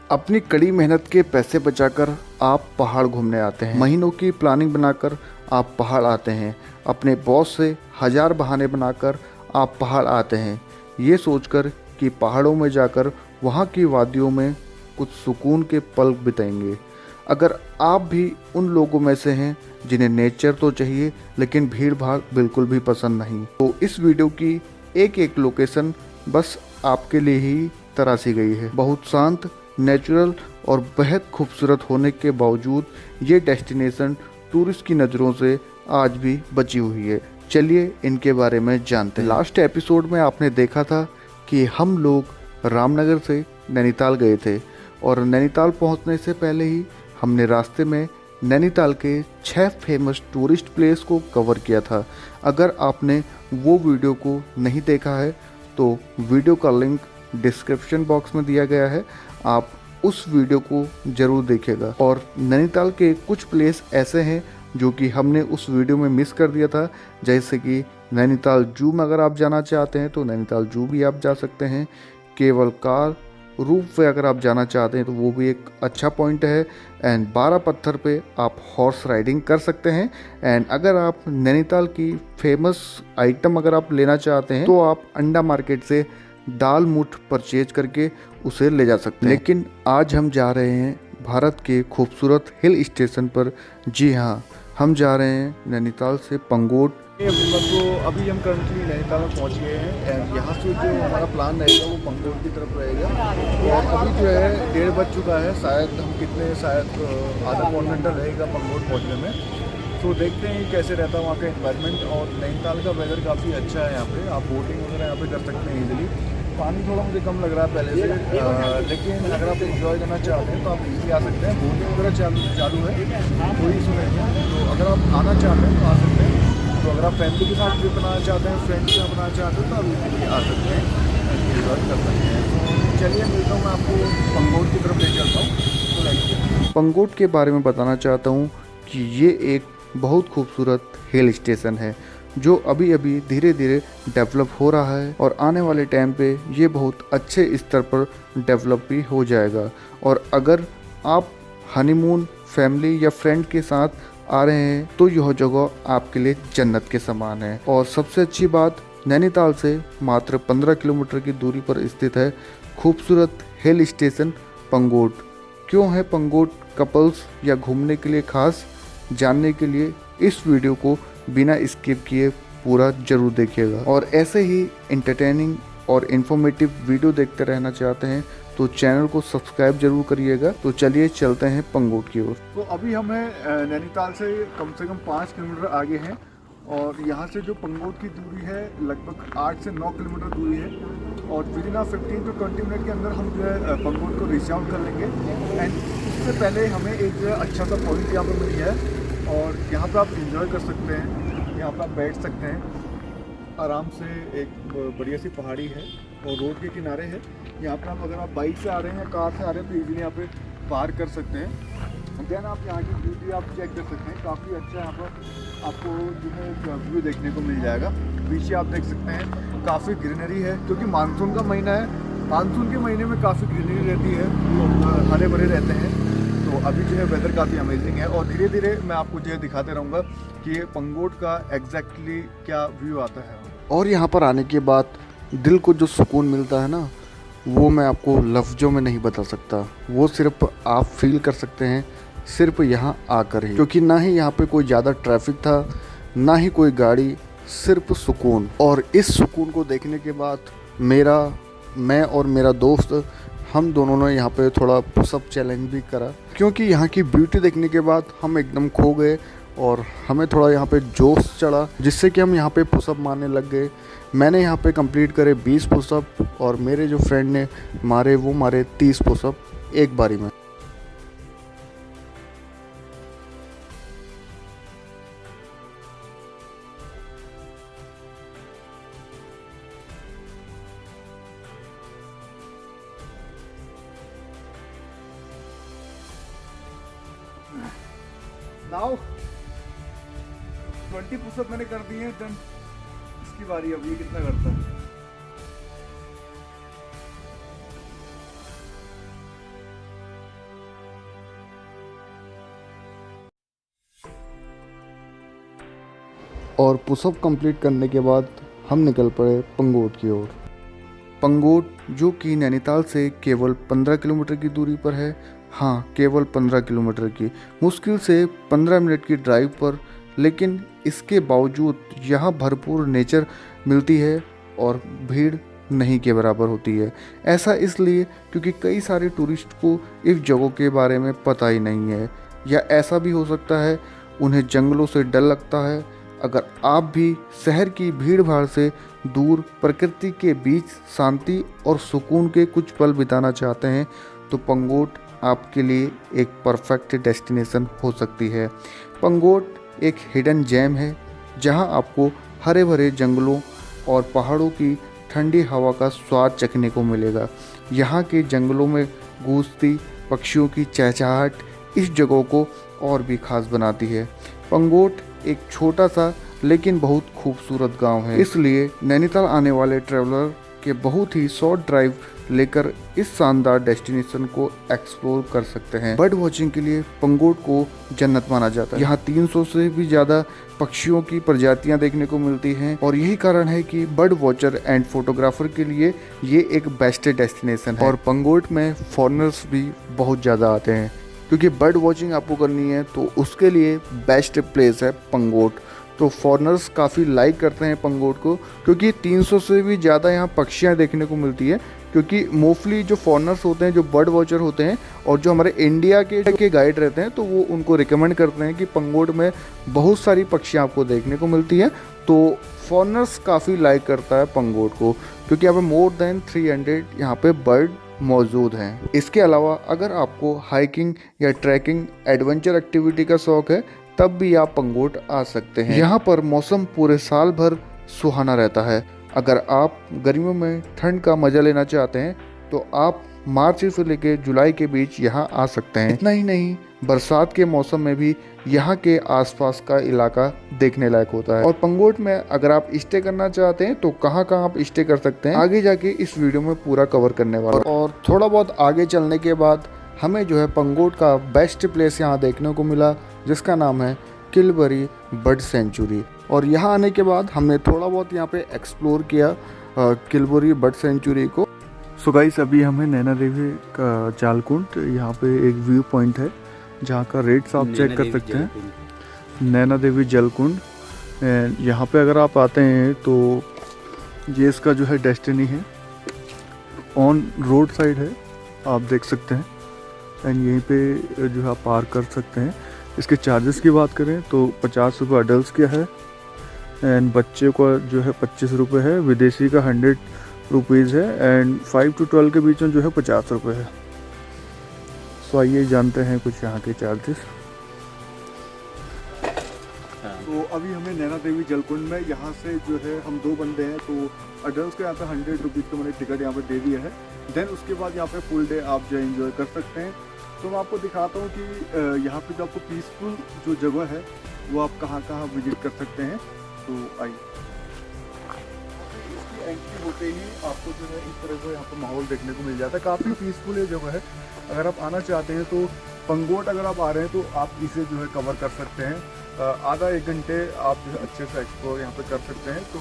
अपनी कड़ी मेहनत के पैसे बचाकर आप पहाड़ घूमने आते हैं। महीनों की प्लानिंग बनाकर आप पहाड़ आते हैं। अपने बॉस से 1000 बहाने बनाकर आप पहाड़ आते हैं, ये सोचकर कि पहाड़ों में जाकर वहाँ की वादियों में कुछ सुकून के पल बिताएंगे। अगर आप भी उन लोगों में से हैं जिन्हें नेचर तो चाहिए लेकिन भीड़ भाड़ बिल्कुल भी पसंद नहीं, तो इस वीडियो की एक एक लोकेशन बस आपके लिए ही तराशी गई है। बहुत शांत, नेचुरल और बेहद खूबसूरत होने के बावजूद ये डेस्टिनेशन टूरिस्ट की नज़रों से आज भी बची हुई है। चलिए इनके बारे में जानते हैं। लास्ट एपिसोड में आपने देखा था कि हम लोग रामनगर से नैनीताल गए थे और नैनीताल पहुंचने से पहले ही हमने रास्ते में नैनीताल के 6 फेमस टूरिस्ट प्लेस को कवर किया था। अगर आपने वो वीडियो को नहीं देखा है तो वीडियो का लिंक डिस्क्रिप्शन बॉक्स में दिया गया है, आप उस वीडियो को ज़रूर देखिएगा। और नैनीताल के कुछ प्लेस ऐसे हैं जो कि हमने उस वीडियो में मिस कर दिया था, जैसे कि नैनीताल जू में अगर आप जाना चाहते हैं तो नैनीताल जू भी आप जा सकते हैं। केवल कार रूप वे अगर आप जाना चाहते हैं तो वो भी एक अच्छा पॉइंट है। एंड 12 पत्थर पे आप हॉर्स राइडिंग कर सकते हैं। एंड अगर आप नैनीताल की फेमस आइटम अगर आप लेना चाहते हैं तो आप अंडा मार्केट से दाल मुठ परचेज करके उसे ले जा सकते हैं। लेकिन आज हम जा रहे हैं भारत के खूबसूरत हिल स्टेशन पर। जी हाँ, हम जा रहे हैं नैनीताल से पंगोट। तो अभी हम करंटली नैनीताल में पहुंच गए हैं एंड यहाँ से जो हमारा प्लान रहेगा वो पंगोट की तरफ रहेगा। और अभी जो है 1:30 बज चुका है, शायद आधा पौन घंटा रहेगा पंगोट पहुंचने में। तो देखते हैं कैसे रहता है वहाँ का एनवायरनमेंट। और नैनीताल का वेदर काफ़ी अच्छा है, यहाँ पे आप बोटिंग वगैरह यहाँ पे कर सकते हैं इजीली। पानी थोड़ा मुझे कम लग रहा है पहले से, लेकिन अगर आप एंजॉय करना चाहते हैं तो आप इजीली आ सकते हैं। बोटिंग वगैरह चालू है, कोई इशू नहीं है। तो अगर आप आना चाहते हैं तो आ सकते हैं। तो अगर आप फैमिली के साथ ट्रिप बनाना चाहते हैं, फ्रेंड्स के साथ बनाना चाहते हैं तो आप इजीली आ सकते हैं, एंजॉय कर सकते हैं। तो चलिए मिलता हूँ, मैं आपको पंगोट की तरफ ले चलता हूँ। तो लाइक पंगोट के बारे में बताना चाहता हूँ कि ये एक बहुत खूबसूरत हिल स्टेशन है जो अभी अभी धीरे धीरे डेवलप हो रहा है और आने वाले टाइम पे ये बहुत अच्छे स्तर पर डेवलप भी हो जाएगा। और अगर आप हनीमून फैमिली या फ्रेंड के साथ आ रहे हैं तो यह जगह आपके लिए जन्नत के समान है। और सबसे अच्छी बात, नैनीताल से मात्र 15 किलोमीटर की दूरी पर स्थित है खूबसूरत हिल स्टेशन पंगोट। क्यों है पंगोट कपल्स या घूमने के लिए खास? जानने के लिए इस वीडियो को बिना स्किप किए पूरा जरूर देखिएगा। और ऐसे ही एंटरटेनिंग और इन्फॉर्मेटिव वीडियो देखते रहना चाहते हैं तो चैनल को सब्सक्राइब जरूर करिएगा। तो चलिए चलते हैं पंगोट की ओर। तो अभी हमें नैनीताल से कम 5 किलोमीटर आगे हैं और यहाँ से जो पंगोट की दूरी है लगभग 8 से 9 किलोमीटर दूरी है। और विदिन 15 to 20 मिनट के अंदर हम जो है पंगोट को रीच आउट कर लेंगे। एंड उससे पहले हमें एक जो है अच्छा सा पॉइंट यहाँ पर मिली है और यहाँ पर आप इंजॉय कर सकते हैं। यहाँ पर आप बैठ सकते हैं आराम से, एक बढ़िया सी पहाड़ी है और रोड के किनारे है। यहाँ पर आप अगर आप बाइक से आ रहे हैं या कार से आ रहे हैं तो इजीली यहाँ पे पार्क कर सकते हैं। देन आप यहाँ की ब्यूटी आप चेक कर सकते हैं, काफ़ी अच्छा यहाँ पर आपको जो है व्यू देखने को मिल जाएगा। पीछे आप देख सकते हैं काफ़ी ग्रीनरी है क्योंकि मानसून का महीना है। मानसून के महीने में काफ़ी ग्रीनरी रहती है, हरे भरे रहते हैं। तो अभी जो है वेदर काफ़ी अमेजिंग है और धीरे धीरे मैं आपको जो है दिखाते रहूँगा कि ये पंगोट का एग्जैक्टली क्या व्यू आता है। और यहाँ पर आने के बाद दिल को जो सुकून मिलता है ना, वो मैं आपको लफ्ज़ों में नहीं बता सकता। वो सिर्फ आप फील कर सकते हैं सिर्फ यहाँ आकर ही, क्योंकि ना ही यहाँ पे कोई ज़्यादा ट्रैफिक था, ना ही कोई गाड़ी, सिर्फ सुकून। और इस सुकून को देखने के बाद मैं और मेरा दोस्त हम दोनों ने यहाँ पे थोड़ा पुशअप चैलेंज भी करा, क्योंकि यहाँ की ब्यूटी देखने के बाद हम एकदम खो गए और हमें थोड़ा यहाँ पे जोश चढ़ा, जिससे कि हम यहाँ पे पुशअप मारने लग गए। मैंने यहाँ पे कंप्लीट करे 20 पुशअप और मेरे जो फ्रेंड ने मारे 30 पुशअप एक बारी में। नाउ 20 पुशअप मैंने कर दिए हैं। देन इसकी बारी, अब ये कितना करता है। और पुशअप कंप्लीट करने के बाद हम निकल पड़े पंगोट की ओर। पंगोट जो कि नैनीताल से केवल 15 किलोमीटर की दूरी पर है। हाँ, केवल 15 किलोमीटर की, मुश्किल से 15 मिनट की ड्राइव पर, लेकिन इसके बावजूद यहाँ भरपूर नेचर मिलती है और भीड़ नहीं के बराबर होती है। ऐसा इसलिए क्योंकि कई सारे टूरिस्ट को इस जगह के बारे में पता ही नहीं है, या ऐसा भी हो सकता है उन्हें जंगलों से डर लगता है। अगर आप भी शहर की भीड़ भाड़ से दूर प्रकृति के बीच शांति और सुकून के कुछ पल बिताना चाहते हैं तो पंगोट आपके लिए एक परफेक्ट डेस्टिनेशन हो सकती है। पंगोट एक हिडन जेम है जहां आपको हरे भरे जंगलों और पहाड़ों की ठंडी हवा का स्वाद चखने को मिलेगा। यहाँ के जंगलों में गूंजती पक्षियों की चहचहाहट इस जगह को और भी खास बनाती है। पंगोट एक छोटा सा लेकिन बहुत खूबसूरत गांव है, इसलिए नैनीताल आने वाले ट्रैवलर के बहुत ही शॉर्ट ड्राइव लेकर इस शानदार डेस्टिनेशन को एक्सप्लोर कर सकते हैं। बर्ड वॉचिंग के लिए पंगोट को जन्नत माना जाता है। यहाँ 300 से भी ज़्यादा पक्षियों की प्रजातियाँ देखने को मिलती हैं और यही कारण है कि बर्ड वॉचर एंड फोटोग्राफर के लिए ये एक बेस्ट डेस्टिनेशन है। और पंगोट में फॉरेनर्स भी बहुत ज़्यादा आते हैं, क्योंकि बर्ड वॉचिंग आपको करनी है तो उसके लिए बेस्ट प्लेस है पंगोट। तो फॉरेनर्स काफ़ी लाइक करते हैं पंगोट को, क्योंकि 300 से भी ज़्यादा यहाँ पक्षियाँ देखने को मिलती है। क्योंकि मोस्टली जो फॉरेनर्स होते हैं, जो बर्ड वॉचर होते हैं और जो हमारे इंडिया के गाइड रहते हैं, तो वो उनको रिकमेंड करते हैं कि पंगोट में बहुत सारी पक्षियाँ आपको देखने को मिलती है। तो फॉरेनर्स काफ़ी लाइक करता है पंगोट को, क्योंकि यहाँ पे मोर देन 300 यहाँ पे बर्ड मौजूद हैं। इसके अलावा अगर आपको हाइकिंग या ट्रैकिंग एडवेंचर एक्टिविटी का शौक है तब भी आप पंगोट आ सकते हैं। यहाँ पर मौसम पूरे साल भर सुहाना रहता है। अगर आप गर्मियों में ठंड का मजा लेना चाहते हैं तो आप मार्च से लेकर जुलाई के बीच यहाँ आ सकते हैं। इतना ही नहीं, बरसात के मौसम में भी यहाँ के आसपास का इलाका देखने लायक होता है। और पंगोट में अगर आप स्टे करना चाहते हैं तो कहाँ कहाँ आप स्टे कर सकते हैं आगे जाके इस वीडियो में पूरा कवर करने वाला। और थोड़ा बहुत आगे चलने के बाद हमें जो है पंगोट का बेस्ट प्लेस यहाँ देखने को मिला, जिसका नाम है किलबरी बर्ड सेंचुरी। और यहाँ आने के बाद हमने थोड़ा बहुत यहाँ पे एक्सप्लोर किया किलबरी बर्ड सेंचुरी को। सो गाइस, अभी हमें नैना देवी का जालकुंड, यहाँ पे एक व्यू पॉइंट है जहाँ का रेट्स आप चेक कर सकते हैं। नैना देवी जलकुंड, यहाँ पे अगर आप आते हैं तो ये इसका जो है डेस्टिनी है, ऑन रोड साइड है, आप देख सकते हैं। एंड यहीं पे जो है आप पार्क कर सकते हैं। इसके चार्जेस की बात करें तो 50 रुपये अडल्ट का है, एंड बच्चे का जो है 25 रुपये है, विदेशी का 100 रुपीज़ है, एंड 5 to 12 के बीच में जो है 50 रुपये है। सो आइए जानते हैं कुछ यहाँ के चार्जेस। तो अभी हमें नैना देवी जलकुंड में यहाँ से जो है हम 2 बंदे हैं, तो अडल्ट के यहाँ पे 100 रुपीज़ का मैंने टिकट यहाँ पे दे दिया है। देन उसके बाद यहाँ पे फुल डे आप जो एंजॉय कर सकते हैं। तो मैं आपको दिखाता हूँ कि यहाँ पे जो आपको पीसफुल जो जगह है वो आप कहाँ कहाँ विजिट कर सकते हैं। तो आइए, इसकी एंट्री होते ही आपको जो है इस तरह का यहाँ पर माहौल देखने को मिल जाता है। काफ़ी पीसफुल ये जगह है। अगर आप आना चाहते हैं तो पंगोट अगर आप आ रहे हैं तो आप इसे जो है कवर कर सकते हैं। आधा 1 घंटे आप जो है अच्छे से एक्सप्लोर यहाँ पे कर सकते हैं। तो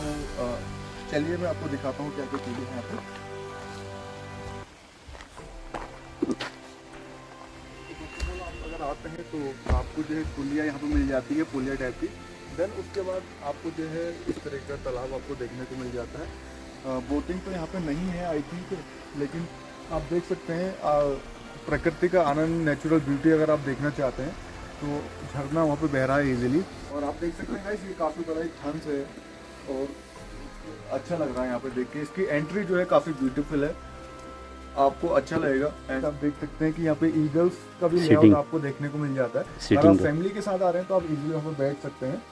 चलिए मैं आपको दिखाता हूँ क्या क्या चीज़ें हैं यहाँ पे। अगर आते हैं तो आपको जो है पुलिया यहाँ पे मिल जाती है, पुलिया टाइप की। देन उसके बाद आपको जो है इस तरह का तालाब आपको देखने को मिल जाता है। बोटिंग तो यहाँ पे नहीं है आई थिंक, लेकिन आप देख सकते हैं प्रकृति का आनंद, नेचुरल ब्यूटी अगर आप देखना चाहते हैं तो झरना वहाँ पे बह रहा है इजीली। और आप देख सकते हैं ये काफ़ी बड़ा एक हंस है और अच्छा लग रहा है यहाँ पे देख के। इसकी एंट्री जो है काफ़ी ब्यूटीफुल है, आपको अच्छा लगेगा। एंड आप देख सकते हैं कि यहाँ पे ईगल्स का भी लेआउट आपको देखने को मिल जाता है। अगर आप फैमिली के साथ आ रहे हैं तो आप इजीली यहाँ पे बैठ सकते हैं।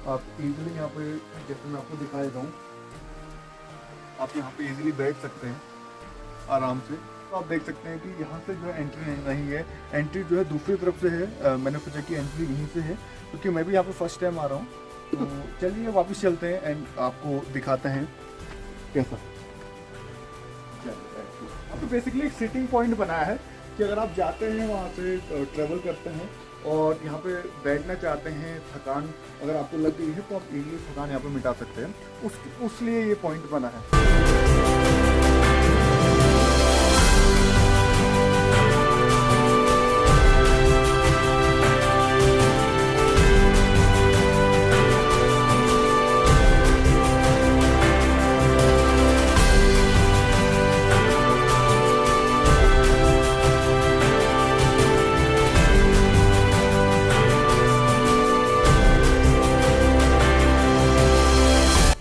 आप इजीली यहाँ पे, जैसे मैं आपको दिखा देता हूँ, आप यहाँ पे इजीली बैठ सकते हैं आराम से। तो आप देख सकते हैं कि यहाँ से जो है एंट्री नहीं है, एंट्री जो है दूसरी तरफ से है। मैंने सोचा कि एंट्री यहीं से है, क्योंकि मैं भी यहाँ पे फर्स्ट टाइम आ रहा हूँ। तो चलिए वापस चलते हैं एंड आपको दिखाते हैं कैसा। तो बेसिकली एक सिटिंग पॉइंट बनाया है कि अगर आप जाते हैं वहाँ से ट्रेवल करते हैं और यहाँ पे बैठना चाहते हैं, थकान अगर आपको लग गई है तो आप इजीली थकान यहाँ पे मिटा सकते हैं, उस लिए ये पॉइंट बना है।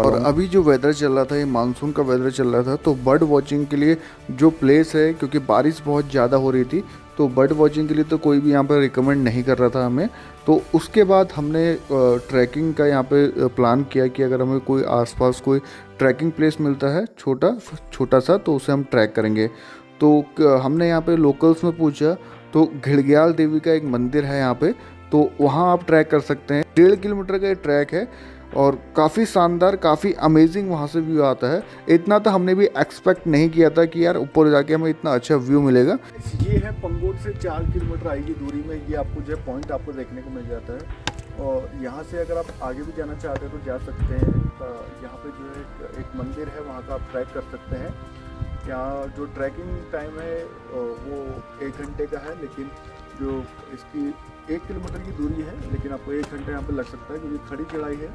और अभी जो वेदर चल रहा था, ये मानसून का वेदर चल रहा था, तो बर्ड वॉचिंग के लिए जो प्लेस है, क्योंकि बारिश बहुत ज़्यादा हो रही थी, तो बर्ड वॉचिंग के लिए तो कोई भी यहाँ पर रिकमेंड नहीं कर रहा था हमें। तो उसके बाद हमने ट्रैकिंग का यहाँ पे प्लान किया कि अगर हमें कोई आसपास कोई ट्रैकिंग प्लेस मिलता है छोटा सा, तो उसे हम ट्रैक करेंगे। तो हमने यहाँ पे लोकल्स में पूछा, तो घिड़ग्याल देवी का एक मंदिर है यहाँ पे, तो वहाँ आप ट्रैक कर सकते हैं। 1.5 किलोमीटर का ये ट्रैक है और काफ़ी शानदार, काफ़ी अमेजिंग वहाँ से व्यू आता है। इतना तो हमने भी एक्सपेक्ट नहीं किया था कि यार ऊपर जाके हमें इतना अच्छा व्यू मिलेगा। ये है पंगोट से 4 किलोमीटर आएगी दूरी में, ये आपको जो है पॉइंट आपको देखने को मिल जाता है। और यहाँ से अगर आप आगे भी जाना चाहते हैं तो जा सकते हैं। यहाँ पे जो है एक मंदिर है, वहाँ का आप ट्रैक कर सकते हैं। यहाँ जो ट्रैकिंग टाइम है वो 1 घंटे का है, लेकिन जो इसकी 1 किलोमीटर की दूरी है, लेकिन आपको 1 घंटा यहाँ पे लग सकता है क्योंकि खड़ी चढ़ाई है।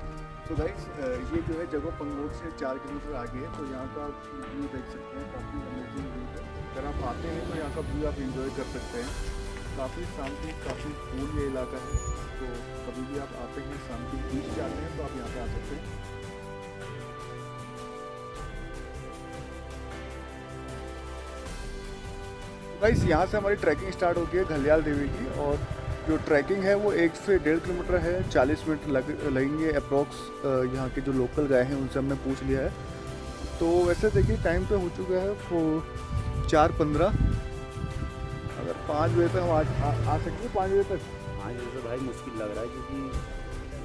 तो गाइस ये जो है जगह पंगोट से 4 किलोमीटर आगे है, तो यहाँ का व्यू देख सकते हैं, काफ़ी अमेजिंग व्यू है। अगर आप आते हैं तो यहाँ का व्यू आप इंजॉय कर सकते हैं। काफ़ी शांति, काफ़ी कूल ये इलाका है, तो कभी भी आप आते हैं, शांति बीच जाते हैं, तो आप यहाँ पे आ सकते हैं। गाइस यहाँ से हमारी ट्रैकिंग स्टार्ट होती है घड़ियाल देवी की, और जो ट्रैकिंग है वो 1 से 1.5 किलोमीटर है। 40 मिनट लगेंगे अप्रॉक्स। यहाँ के जो लोकल गाय हैं उनसे हमने पूछ लिया है, तो वैसे देखिए टाइम पे हो चुका है 4:15। अगर 5 बजे तक हम आ सकते हैं, 5 बजे तक। 5 बजे तो भाई मुश्किल लग रहा है, क्योंकि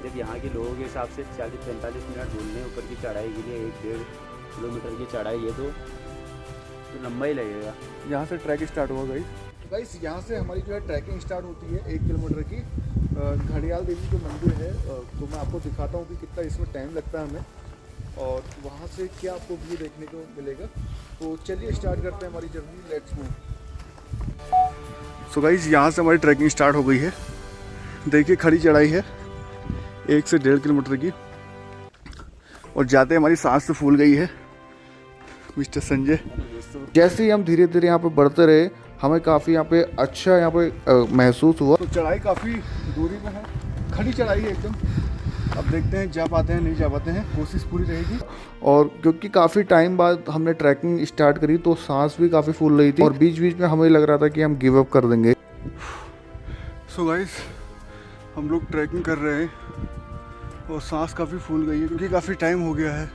जब यहाँ के लोगों के हिसाब से 40-45 मिनट ढूंढने ऊपर की चढ़ाई के लिए 1-1.5 किलोमीटर की चढ़ाई है, तो लंबा ही लगेगा। यहाँ से ट्रैक स्टार्ट हुआ गाइस यहाँ से हमारी जो है ट्रैकिंग स्टार्ट होती है 1 किलोमीटर की। घड़ियाल देवी जो मंदिर है, तो मैं आपको दिखाता हूँ कि कितना इसमें टाइम लगता है हमें, और वहाँ से क्या आपको व्यू देखने को मिलेगा। तो चलिए स्टार्ट करते हैं हमारी journey, let's move. So guys यहाँ से हमारी ट्रैकिंग स्टार्ट हो गई है। देखिए खड़ी चढ़ाई है 1 से 1.5 किलोमीटर की, और जाते हमारी सांस तो फूल गई है मिस्टर संजय। जैसे ही हम धीरे धीरे यहाँ पे बढ़ते रहे, हमें काफ़ी यहाँ पे अच्छा यहाँ पे महसूस हुआ। तो चढ़ाई काफ़ी दूरी में है, खड़ी चढ़ाई है एकदम। अब देखते हैं जा पाते हैं नहीं जा पाते हैं, कोशिश पूरी रहेगी। और क्योंकि काफ़ी टाइम बाद हमने ट्रैकिंग स्टार्ट करी, तो सांस भी काफ़ी फूल रही थी, और बीच बीच में हमें लग रहा था कि हम गिव अप कर देंगे। सो गाइस हम लोग ट्रैकिंग कर रहे हैं और सांस काफ़ी फूल गई है, क्योंकि काफ़ी टाइम हो गया है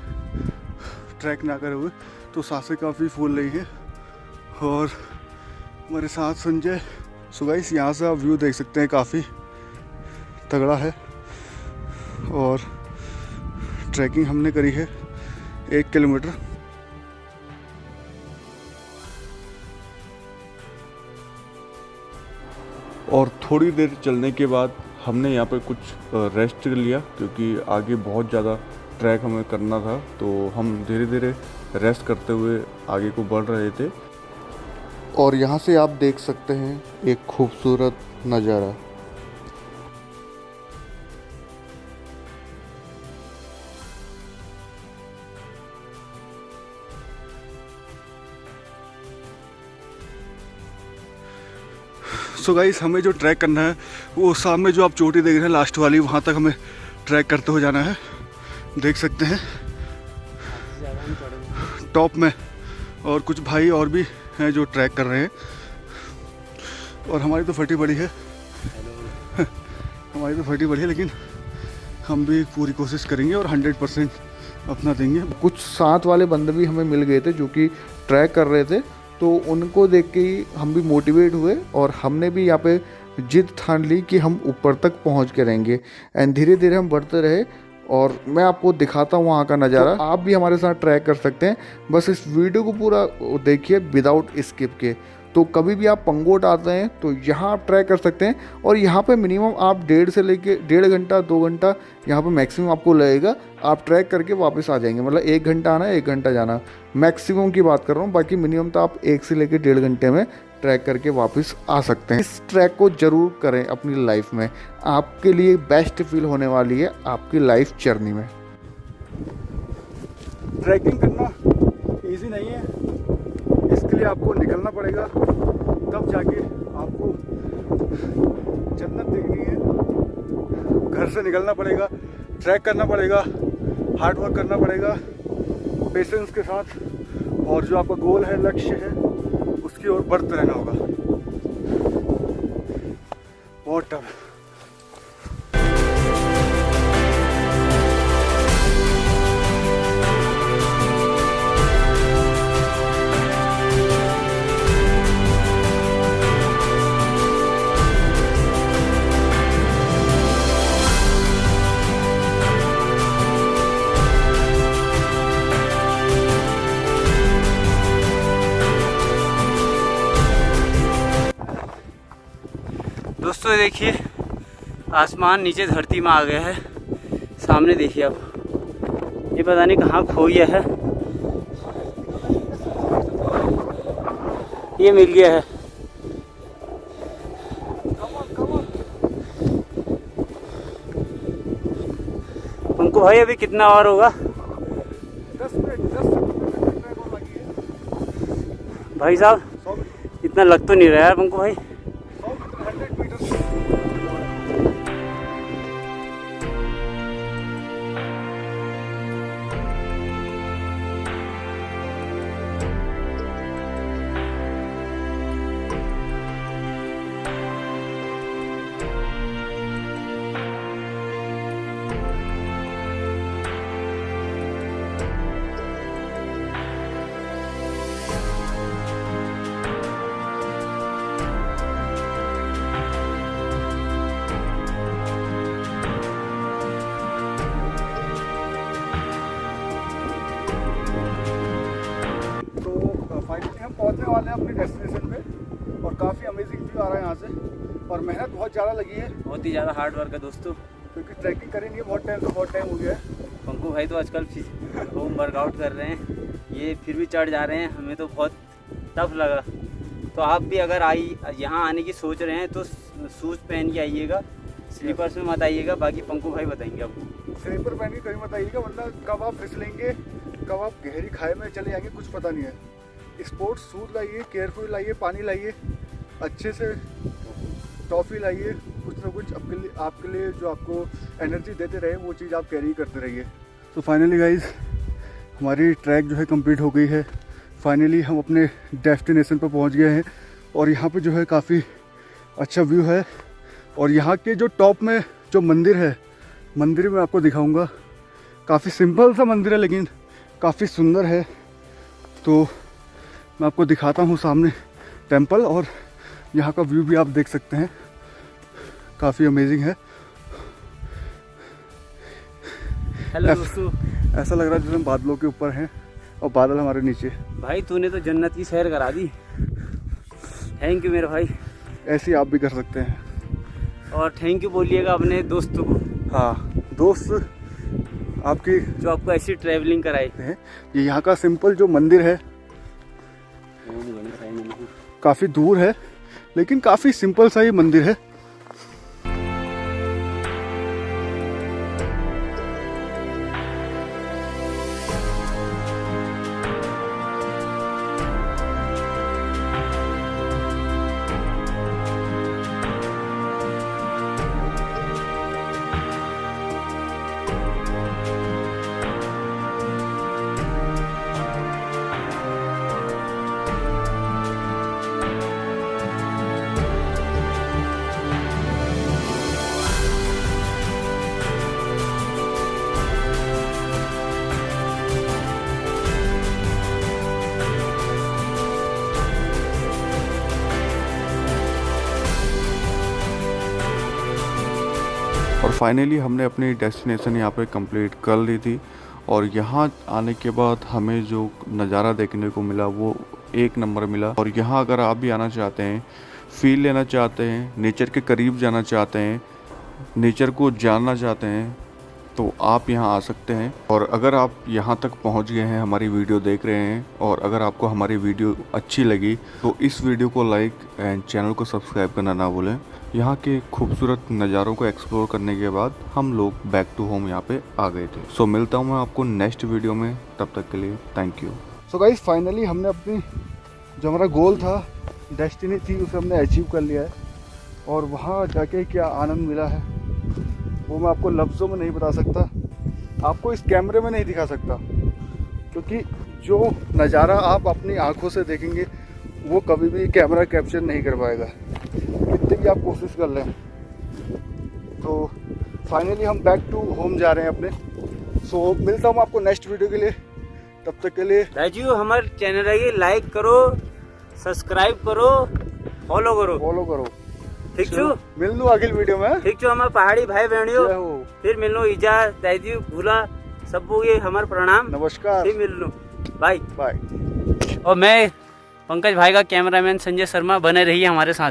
ट्रैक ना करे हुए, तो सांसें काफ़ी फूल रही हैं। और हमारे साथ संजय। सो गाइस यहाँ से आप व्यू देख सकते हैं, काफ़ी तगड़ा है। और ट्रैकिंग हमने करी है 1 किलोमीटर। और थोड़ी देर चलने के बाद हमने यहाँ पे कुछ रेस्ट लिया, क्योंकि आगे बहुत ज़्यादा ट्रैक हमें करना था, तो हम धीरे धीरे रेस्ट करते हुए आगे को बढ़ रहे थे। और यहाँ से आप देख सकते हैं एक खूबसूरत नज़ारा। सो गाइस हमें जो ट्रैक करना है वो सामने जो आप चोटी देख रहे हैं लास्ट वाली, वहाँ तक हमें ट्रैक करते हुए जाना है। देख सकते हैं टॉप में, और कुछ भाई और भी हैं जो ट्रैक कर रहे हैं। और हमारी तो फटी पड़ी है हमारी तो फटी पड़ी है, लेकिन हम भी पूरी कोशिश करेंगे और 100% अपना देंगे। कुछ साथ वाले बंदे भी हमें मिल गए थे जो कि ट्रैक कर रहे थे, तो उनको देख के ही हम भी मोटिवेट हुए, और हमने भी यहाँ पे जिद ठान ली कि हम ऊपर तक पहुँच के रहेंगे। एंड धीरे धीरे हम बढ़ते रहे, और मैं आपको दिखाता हूँ वहाँ का नज़ारा। तो आप भी हमारे साथ ट्रैक कर सकते हैं, बस इस वीडियो को पूरा देखिए विदाउट स्किप के, तो कभी भी आप पंगोट आते हैं तो यहाँ आप ट्रैक कर सकते हैं। और यहाँ पे मिनिमम आप 1.5 से लेके 1.5 घंटा 2 घंटा यहाँ पे मैक्सिमम आपको लगेगा। आप ट्रैक करके वापस आ जाएंगे, मतलब 1 घंटा आना 1 घंटा जाना, मैक्सिमम की बात कर रहा हूँ। बाकी मिनिमम तो आप 1 से लेके 1.5 घंटे में ट्रैक करके वापस आ सकते हैं। इस ट्रैक को ज़रूर करें अपनी लाइफ में, आपके लिए बेस्ट फील होने वाली है आपकी लाइफ जर्नी में। ट्रैकिंग करना इजी नहीं है, इसके लिए आपको निकलना पड़ेगा, तब जाके आपको जन्नत देखनी है। घर से निकलना पड़ेगा, ट्रैक करना पड़ेगा, हार्ड वर्क करना पड़ेगा पेशेंस के साथ, और जो आपका गोल है, लक्ष्य है, उसकी ओर बढ़ते रहना होगा। बहुत टफ। दोस्तों देखिए, आसमान नीचे धरती में आ गया है। सामने देखिए आप, ये पता नहीं कहाँ खो गया है, ये मिल गया है। तुमको भाई अभी कितना और होगा? 10 मिनट लगी है भाई साहब, इतना लग तो नहीं रहा है तुमको भाई। 100 मीटर। फाइनली हम पहुंचने वाले हैं अपनी डेस्टिनेशन पे, और काफ़ी अमेजिंग व्यू आ रहा है यहाँ से, और मेहनत बहुत ज़्यादा लगी है, बहुत ही ज़्यादा हार्ड वर्क है दोस्तों, क्योंकि ट्रैकिंग करी नहीं है बहुत टाइम हो गया है। पंकु भाई तो आजकल होम वर्कआउट कर रहे हैं, ये फिर भी चढ़ जा रहे हैं। हमें तो बहुत टफ लगा। तो आप भी अगर यहाँ आने की सोच रहे हैं तो शूज़ पहन के आइएगा, स्लीपर्स में मत आइएगा। बाकी पंकु भाई बताएंगे आपको। स्लीपर पहन के कहीं मत आइएगा, वरना कब आप फिसलेंगे, कब आप गहरी खाई में चले जाएंगे, कुछ पता नहीं है। स्पोर्ट्स शूज़ लाइए, केयरफुल लाइए, पानी लाइए, अच्छे से टॉफ़ी लाइए, कुछ ना कुछ आपके लिए जो आपको एनर्जी देते रहे, वो चीज़ आप कैरी करते रहिए। तो फाइनली गाइज़, हमारी ट्रैक जो है कंप्लीट हो गई है। फाइनली हम अपने डेस्टिनेशन पर पहुंच गए हैं, और यहाँ पे जो है काफ़ी अच्छा व्यू है। और यहाँ के जो टॉप में जो मंदिर है, मंदिर में आपको दिखाऊंगा। काफ़ी सिंपल सा मंदिर है, लेकिन काफ़ी सुंदर है। तो मैं आपको दिखाता हूँ सामने टेंपल, और यहाँ का व्यू भी आप देख सकते हैं, काफ़ी अमेजिंग है। हेलो दोस्तों, ऐसा लग रहा है जैसे हम बादलों के ऊपर हैं और बादल हमारे नीचे। भाई तूने तो जन्नत की सैर करा दी। थैंक यू मेरे भाई। ऐसे आप भी कर सकते हैं। और थैंक यू बोलिएगा अपने दोस्तों को। हाँ, दोस्त आपकी जो आपको ऐसी ट्रैवलिंग कराए हैं। ये यहाँ का सिंपल जो मंदिर है, काफ़ी दूर है, लेकिन काफ़ी सिंपल सा ये मंदिर है। और फाइनली हमने अपनी डेस्टिनेशन यहाँ पे कंप्लीट कर ली थी। और यहाँ आने के बाद हमें जो नज़ारा देखने को मिला वो एक नंबर मिला। और यहाँ अगर आप भी आना चाहते हैं, फील लेना चाहते हैं, नेचर के करीब जाना चाहते हैं, नेचर को जानना चाहते हैं, तो आप यहाँ आ सकते हैं। और अगर आप यहाँ तक पहुँच गए हैं, हमारी वीडियो देख रहे हैं, और अगर आपको हमारी वीडियो अच्छी लगी तो इस वीडियो को लाइक एंड चैनल को सब्सक्राइब करना ना भूलें। यहाँ के खूबसूरत नज़ारों को एक्सप्लोर करने के बाद हम लोग बैक टू होम यहाँ पे आ गए थे। सो मिलता हूँ मैं आपको नेक्स्ट वीडियो में, तब तक के लिए thank you. So guys finally हमने अपनी जो हमारा गोल था, डेस्टिनी थी, उसे हमने अचीव कर लिया है। और वहाँ जाके क्या आनंद मिला है वो मैं आपको लफ्ज़ों में नहीं बता सकता, आपको इस कैमरे में नहीं दिखा सकता, क्योंकि जो नज़ारा आप अपनी आंखों से देखेंगे वो कभी भी कैमरा कैप्चर नहीं कर पाएगा, कितनी भी आप कोशिश कर लें। तो फाइनली हम बैक टू होम जा रहे हैं अपने। सो मिलता हूँ आपको नेक्स्ट वीडियो के लिए, तब तक के लिए राजू हमारे चैनल है, लाइक करो, सब्सक्राइब करो, फॉलो करो। ठीक छू मिल लूँ अगली वीडियो में। ठीक छू हमारे पहाड़ी भाई बहनियों, जय हो। फिर मिल लो। ईजा दादी भूला सबको ये हमारे प्रणाम, नमस्कार, फिर मिल लो, बाय। बाय। और मैं पंकज भाई का कैमरामैन संजय शर्मा, बने रहिए हमारे साथ।